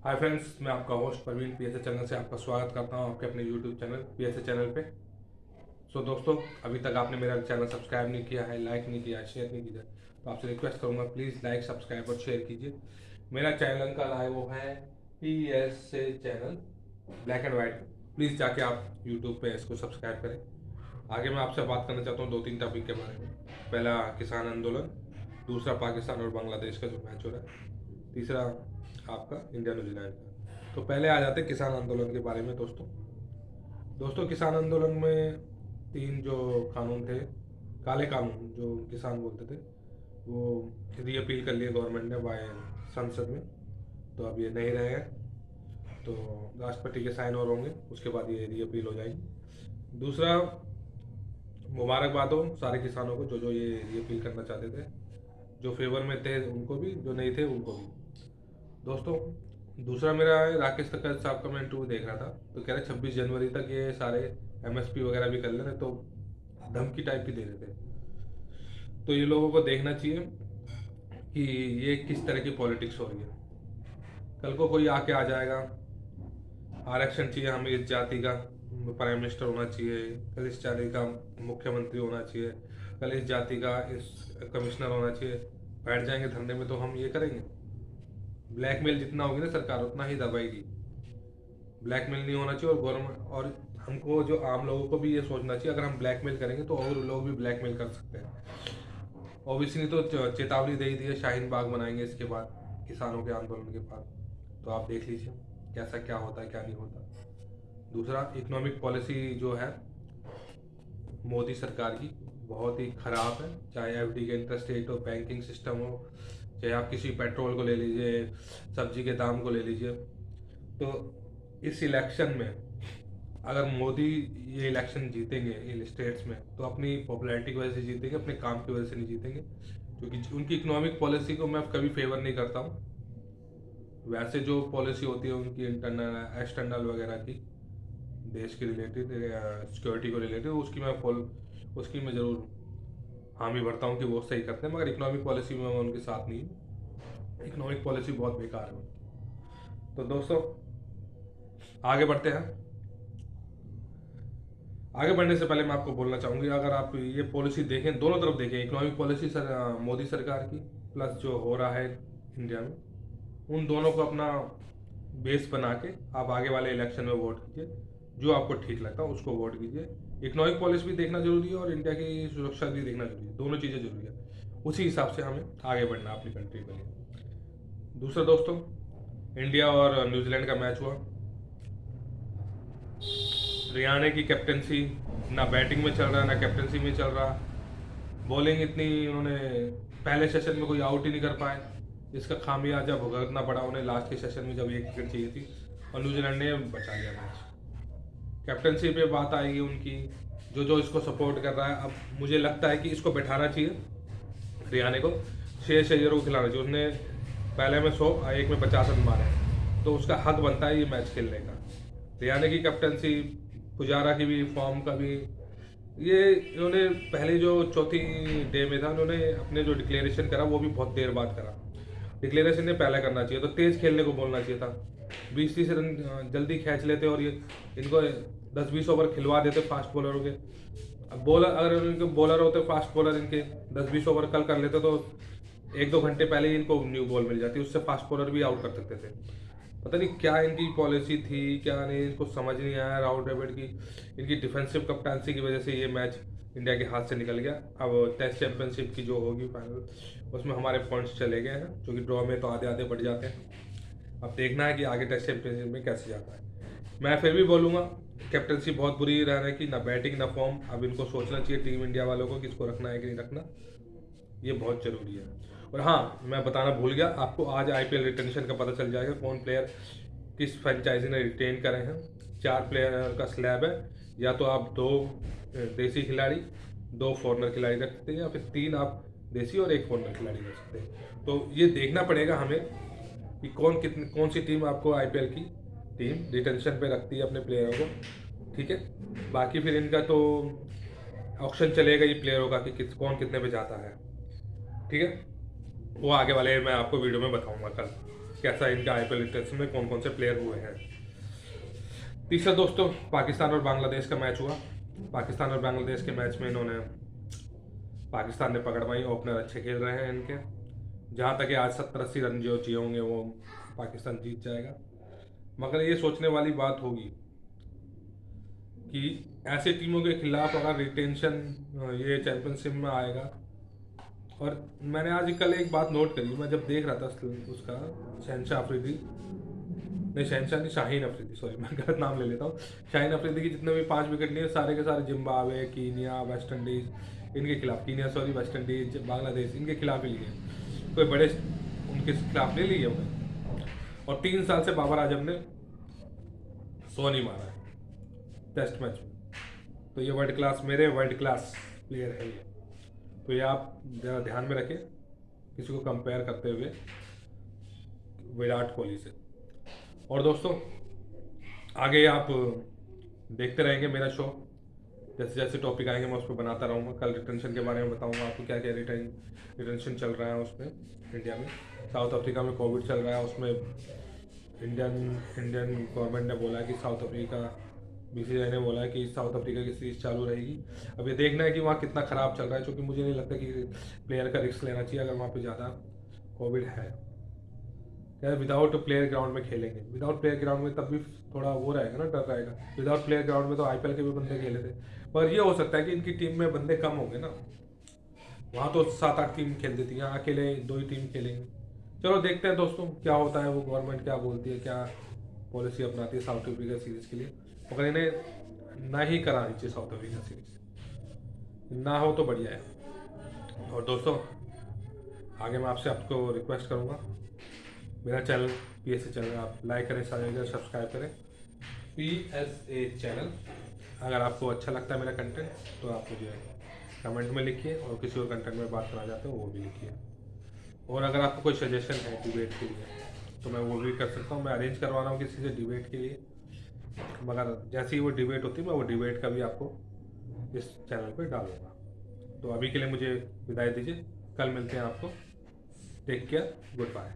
Hi friends, मैं आपका host Praveen PSA channel से आपका स्वागत करता हूं आपके अपने यूट्यूब चैनल पीएसए चैनल पे। दोस्तों, अभी तक आपने मेरा चैनल सब्सक्राइब नहीं किया है, लाइक नहीं किया है, शेयर नहीं किया, तो आपसे रिक्वेस्ट करूंगा प्लीज़ लाइक, सब्सक्राइब और शेयर कीजिए। मेरा चैनल का वो है PSA channel black and white. Please जाके आप यूट्यूब पे इसको सब्सक्राइब करें। आगे मैं आपसे बात करना चाहता हूँ दो तीन टॉपिक के बारे में। पहला किसान आंदोलन, दूसरा पाकिस्तान और बांग्लादेश का जो मैच हो रहा है, तीसरा आपका इंडिया न्यूजीलैंड का। तो पहले आ जाते हैं किसान आंदोलन के बारे में। दोस्तों किसान आंदोलन में तीन जो कानून थे, काले कानून जो किसान बोलते थे, वो री अपील कर लिए गवर्नमेंट ने बाय संसद में। तो अब ये नहीं रहे हैं, तो राष्ट्रपति के साइन और होंगे, उसके बाद ये री अपील हो जाएगी। दूसरा, मुबारकबाद हो सारे किसानों को जो ये री अपील करना चाहते थे। जो फेवर में थे उनको भी, जो नहीं थे उनको भी। दोस्तों, दूसरा मेरा है राकेश तक्कर साहब का मैं इंटरव्यू देख रहा था, तो कह रहे 26 जनवरी तक ये सारे एमएसपी वगैरह भी कर लेने, तो धमकी टाइप की दे रहे थे। तो ये लोगों को देखना चाहिए कि ये किस तरह की पॉलिटिक्स हो रही है। कल को कोई आके आ जाएगा, आरक्षण चाहिए हमें, इस जाति का प्राइम मिनिस्टर होना चाहिए, कल इस जाति का मुख्यमंत्री होना चाहिए, कल इस जाति का इस कमिश्नर होना चाहिए, बैठ जाएंगे धरने में, तो हम ये करेंगे। ब्लैकमेल जितना होगी ना सरकार उतना ही दबाएगी। ब्लैकमेल नहीं होना चाहिए, और गवर्नमेंट और हमको जो आम लोगों को भी ये सोचना चाहिए, अगर हम ब्लैकमेल करेंगे तो और लोग भी ब्लैकमेल कर सकते हैं। ओबीसी तो चेतावनी दे ही दी है, शाहीन बाग बनाएंगे इसके बाद, किसानों के आंदोलन के बाद। तो आप देख लीजिए कैसा क्या होता है क्या नहीं होता। दूसरा, इकोनॉमिक पॉलिसी जो है मोदी सरकार की बहुत ही ख़राब है। चाहे एफडी के इंटरेस्ट रेट हो, बैंकिंग सिस्टम हो, चाहे आप किसी पेट्रोल को ले लीजिए, सब्जी के दाम को ले लीजिए। तो इस इलेक्शन में अगर मोदी ये इलेक्शन जीतेंगे इन स्टेट्स में, तो अपनी पॉपुलैरिटी की वजह से जीतेंगे, अपने काम की वजह से नहीं जीतेंगे। क्योंकि उनकी इकोनॉमिक पॉलिसी को मैं कभी फेवर नहीं करता हूँ। वैसे जो पॉलिसी होती है उनकी इंटरनल एक्सटर्नल वगैरह की, देश के रिलेटेड, सिक्योरिटी को रिलेटेड, उसकी मैं ज़रूर हामी भरता हूँ कि वो सही करते हैं, मगर इकोनॉमिक पॉलिसी में मैं उनके साथ नहीं हूँ। इकोनॉमिक पॉलिसी बहुत बेकार है। तो दोस्तों, आगे बढ़ते हैं। आगे बढ़ने से पहले मैं आपको बोलना चाहूँगी, अगर आप ये पॉलिसी देखें, दोनों तरफ देखें, इकोनॉमिक पॉलिसी मोदी सरकार की प्लस जो हो रहा है इंडिया में, उन दोनों को अपना बेस बना के आप आगे वाले इलेक्शन में वोट कीजिए। जो आपको ठीक लगता है उसको वोट कीजिए। इकोनॉमिक पॉलिसी भी देखना जरूरी है और इंडिया की सुरक्षा भी देखना जरूरी है, दोनों चीज़ें जरूरी है। उसी हिसाब से हमें आगे बढ़ना अपनी कंट्री के लिए। दूसरा दोस्तों, इंडिया और न्यूजीलैंड का मैच हुआ। रियाने की कैप्टनसी ना बैटिंग में चल रहा ना कैप्टनसी में चल रहा। बॉलिंग इतनी उन्होंने पहले सेशन में कोई आउट ही नहीं कर पाए, इसका खामियाजा भुगतना पड़ा उन्हें लास्ट के सेशन में जब एक विकेट चाहिए थी, और न्यूजीलैंड ने बचा लिया मैच। कैप्टनसी पे बात आएगी उनकी, जो इसको सपोर्ट कर रहा है। अब मुझे लगता है कि इसको बैठाना चाहिए रियाने को, शेर को खिलाना चाहिए। उसने पहले में 100, एक में 50 रन मारे, तो उसका हक बनता है ये मैच खेलने का। रियाने की कैप्टनसी, पुजारा की भी फॉर्म का भी, ये इन्होंने पहले जो चौथी डे में था, उन्होंने अपने जो डिक्लेरेशन करा वो भी बहुत देर बाद करा। डिक्लेरेशन ने पहले करना चाहिए, तो तेज खेलने को बोलना चाहिए था। 20-30 रन जल्दी खींच लेते और ये इनको 10-20 ओवर खिलवा देते फास्ट बॉलरों के। अब बॉलर, अगर इनके बॉलर होते फास्ट बॉलर, इनके 10-20 ओवर कल कर लेते, तो 1-2 घंटे पहले ही इनको न्यू बॉल मिल जाती, उससे फास्ट बॉलर भी आउट कर सकते थे। पता नहीं क्या इनकी पॉलिसी थी, क्या नहीं, इनको समझ नहीं आया। राहुल द्रविड़ की इनकी डिफेंसिव कप्तानसी की वजह से ये मैच इंडिया के हाथ से निकल गया। अब टेस्ट चैंपियनशिप की जो होगी फाइनल, उसमें हमारे पॉइंट्स चले गए हैं, जो कि ड्रॉ में तो आधे आधे बढ़ जाते हैं। अब देखना है कि आगे टेस्ट चैंपियनशिप में कैसे जाता है। मैं फिर भी बोलूँगा, कैप्टनसी बहुत बुरी रहने की, ना बैटिंग ना फॉर्म। अब इनको सोचना चाहिए टीम इंडिया वालों को, किसको रखना है कि नहीं रखना, ये बहुत ज़रूरी है। और हाँ, मैं बताना भूल गया आपको, आज आईपीएल रिटेंशन का पता चल जाएगा, कौन प्लेयर किस फ्रेंचाइजी ने रिटेन करे हैं। 4 प्लेयर का स्लैब है, या तो आप 2 देसी खिलाड़ी, 2 फॉरनर खिलाड़ी रख सकते हैं, या फिर 3 आप देसी और 1 फॉरनर खिलाड़ी रख सकते हैं। तो ये देखना पड़ेगा हमें कि कौन सी टीम आपको आईपीएल की टीम रिटेंशन पे रखती है अपने प्लेयरों को। ठीक है, बाकी फिर इनका तो ऑक्शन चलेगा ये प्लेयरों का कि कौन कितने पे जाता है। ठीक है, वो आगे वाले मैं आपको वीडियो में बताऊंगा कल कैसा इनका आईपीएल इंटरेस्ट में कौन कौन से प्लेयर हुए हैं। तीसरा दोस्तों पाकिस्तान और बांग्लादेश का मैच हुआ। पाकिस्तान और बांग्लादेश के मैच में इन्होंने पाकिस्तान ने पकड़ पाई, ओपनर अच्छे खेल रहे हैं इनके। जहाँ तक कि आज 70-80 रन जो चाहिए होंगे वो पाकिस्तान जीत जाएगा। मगर ये सोचने वाली बात होगी कि ऐसे टीमों के खिलाफ अगर रिटेंशन ये चैंपियनशिप में आएगा। और मैंने आज कल एक बात नोट करी, मैं जब देख रहा था उसका शहनशाह अफरीदी, नहीं शहनशाह नहीं, शाहीन अफरीदी, सॉरी मैं गलत नाम ले लेता हूँ। शाहीन अफरीदी की जितने भी 5 विकेट लिए सारे के सारे जिम्बाब्वे, कीनिया, वेस्ट इंडीज़ इनके खिलाफ, Kenya sorry West Indies, Bangladesh इनके खिलाफ ही लिए, कोई बड़े उनके खिलाफ नहीं लिए उन्हें। और 3 साल से बाबर आजम ने 100 नहीं मारा है टेस्ट मैच में। तो ये वर्ल्ड क्लास प्लेयर है ये। तो ये आप ज़रा ध्यान में रखें किसी को कंपेयर करते हुए विराट कोहली से। और दोस्तों आगे आप देखते रहेंगे मेरा शो, जैसे जैसे टॉपिक आएंगे मैं उस पर बनाता रहूँगा। कल रिटेंशन के बारे में बताऊँगा आपको, क्या क्या रिटेंशन चल रहा है उसमें इंडिया में। साउथ अफ्रीका में कोविड चल रहा है, उसमें इंडियन गवर्नमेंट ने बोला है कि साउथ अफ्रीका, बीसीसीआई ने बोला है कि साउथ अफ्रीका की सीरीज चालू रहेगी। अब ये देखना है कि वहाँ कितना ख़राब चल रहा है, क्योंकि मुझे नहीं लगता कि प्लेयर का रिस्क लेना चाहिए अगर वहाँ पे ज़्यादा कोविड है। क्या विदाउट प्लेयर ग्राउंड में खेलेंगे, विदाउट प्लेयर ग्राउंड में तब भी थोड़ा वो रहेगा ना, डर रहेगा। विदाउट प्लेयर ग्राउंड में तो आईपीएल के भी बंदे खेले थे, पर ये हो सकता है कि इनकी टीम में बंदे कम होंगे ना, वहाँ तो 7-8 टीम खेल देती है, यहाँ अकेले 2 ही टीम खेलेंगे। चलो देखते हैं दोस्तों क्या होता है, वो गवर्नमेंट क्या बोलती है, क्या पॉलिसी अपनाती है साउथ अफ्रीका सीरीज़ के लिए। अगर इन्हें ना ही करानी चाहिए साउथ अफ्रीका सीरीज, ना हो तो बढ़िया है। और दोस्तों आगे मैं आपको रिक्वेस्ट करूँगा, मेरा चैनल PSA चैनल आप लाइक करें, सब्सक्राइब करें PSA चैनल। अगर आपको अच्छा लगता है मेरा कंटेंट तो आप मुझे कमेंट में लिखिए, और किसी और कंटेंट में बात करना चाहते हो वो भी लिखिए। और अगर आपको कोई सजेशन है डिबेट के लिए तो मैं वो भी कर सकता हूँ, मैं अरेंज करवा रहा हूँ किसी से डिबेट के लिए। मगर जैसे ही वो डिबेट होती है मैं वो डिबेट का भी आपको इस चैनल पे डालूंगा। तो अभी के लिए मुझे विदाई दीजिए, कल मिलते हैं आपको। Take care, good bye.